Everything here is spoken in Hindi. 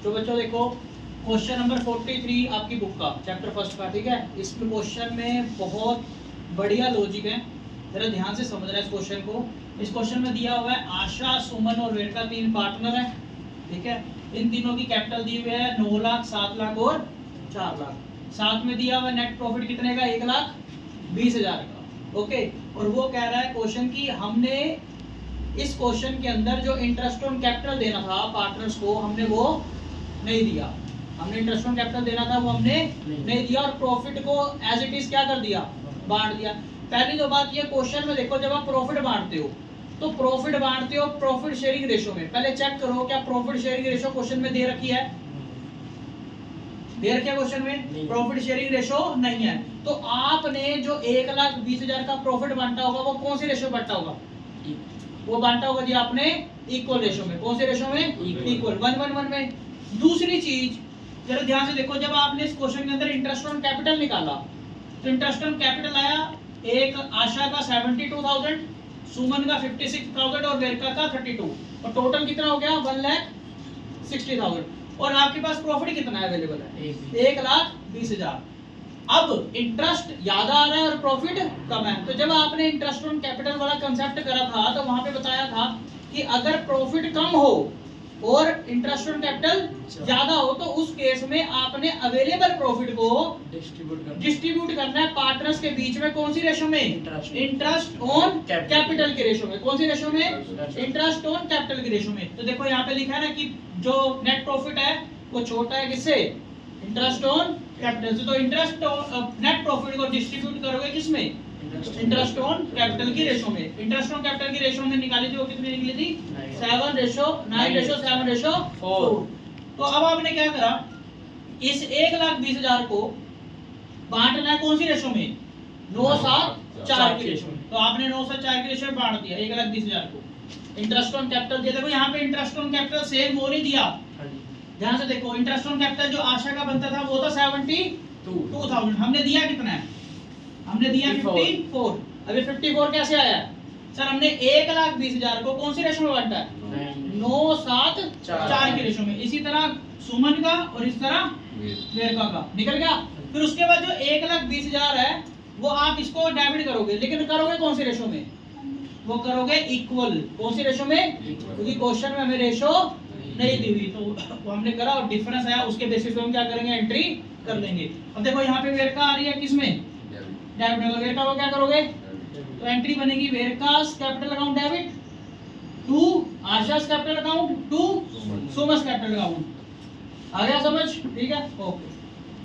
तो बच्चों देखो क्वेश्चन नंबर 43 आपकी बुक का चैप्टर फर्स्ट का, ठीक है। इस क्वेश्चन में बहुत बढ़िया लॉजिक है, जरा ध्यान से समझना है इस क्वेश्चन को। इस क्वेश्चन में दिया हुआ है आशा, सुमन और वेरका 3 पार्टनर है, ठीक है। इन तीनों की कैपिटल दी हुई है 9 लाख, 7 लाख और 4 लाख। साथ में दिया हुआ नेट प्रॉफिट कितने का, 1,20,000 का, ओके। और वो कह रहा है क्वेश्चन की हमने इस क्वेश्चन के अंदर जो इंटरेस्ट ऑन कैपिटल देना था पार्टनर्स को, हमने वो नहीं दिया। हमने इंटरेस्ट ऑन कैपिटल देना था वो हमने नहीं दिया, और प्रॉफिट को एज इट इज क्या कर दिया, बांट दिया। पहली तो बात ये, क्वेश्चन में देखो जब आप प्रॉफिट बांटते हो तो प्रॉफिट बांटते हो प्रॉफिट शेयरिंग रेशो में। पहले चेक करो क्या प्रॉफिट शेयरिंग रेशो क्वेश्चन में दे रखी है, दे रखी है क्वेश्चन में, प्रॉफिट शेयरिंग रेशो नहीं है। तो आपने जो 1,20,000 का प्रॉफिट बांटा होगा वो कौन सी रेशो बांटा होगा, वो बांटा होगा जी आपने इक्वल रेशो में। कौन से रेशो में, इक्वल 1:1 में। दूसरी चीज जरा ध्यान से देखो, जब आपने इस क्वेश्चन के अंदर इंटरेस्ट ऑन कैपिटल निकाला तो इंटरेस्ट ऑन कैपिटल आया, एक आशा का 72,000, सुमन का 56,000 और वेरका का 32, और टोटल कितना हो गया 1,60,000। और आपके पास प्रॉफिट कितना अवेलेबल है, 1,20,000। अब इंटरेस्ट ज्यादा आ रहा है और प्रॉफिट कम है। तो जब आपने इंटरेस्ट ऑन कैपिटल वाला कंसेप्ट करा था तो वहां पे बताया था कि अगर प्रॉफिट कम हो और इंटरेस्ट ऑन कैपिटल ज्यादा हो तो उस केस में आपने अवेलेबल प्रॉफिट को डिस्ट्रीब्यूट करना है पार्टनर्स के बीच में। कौन सी रेशो में, इंटरेस्ट ऑन कैपिटल के रेशो में। कौन सी रेशो में, इंटरेस्ट ऑन कैपिटल के रेशो में। तो देखो यहाँ पे लिखा है ना कि जो नेट प्रॉफिट है वो छोटा है किससे, इंटरेस्ट ऑन कैपिटल से। तो इंटरेस्ट नेट प्रॉफिट को डिस्ट्रीब्यूट करोगे किसमें, इंटरेस्ट ऑन कैपिटल की रेशो में। इंटरेस्ट ऑन कैपिटल की रेशो में निकाली थी वो कितनी निकली थी, 7:9:7:4। तो अब आपने क्या करा, इस 1,20,000 को बांटना है कौन सी रेशो में, 9:7:4 की रेशो में। तो आपने 9:7:4 की रेशो में बांट दिया 1,20,000 को। इंटरेस्ट ऑन कैपिटल दिया, देखो यहाँ पे इंटरेस्ट ऑन कैपिटल सेम वो नहीं दिया, ध्यान से देखो। इंटरेस्ट ऑन कैपिटल जो आशा का बनता था वो था 72,000, हमने दिया कितना है, हमने दिया 54। अभी 54 कैसे आया सर, हमने 1,20,000 को कौन सी रेशो में बांटा है, 9:7:4 की रेशो में। इसी तरह सुमन का और इस तरह वेरका का निकल गया। फिर उसके बाद जो 1,20,000 है वो आप इसको डेबिट करोगे, लेकिन करोगे कौन सी रेशो में, वो करोगे इक्वल। कौन सी रेशो में, क्योंकि क्वेश्चन में हमें रेशो नहीं दी हुई, तो वो हमने करा और डिफरेंस आया, उसके बेसिस पे हम क्या करेंगे, एंट्री कर देंगे। अब देखो यहाँ पे वेरका आ रही है किसमें, डेबिट में। वेरका को क्या करोगे, तो एंट्री बनेगी Verka's capital account debit to Asha's capital account to Suma's capital account. आ गया समझ, ठीक है, ओके।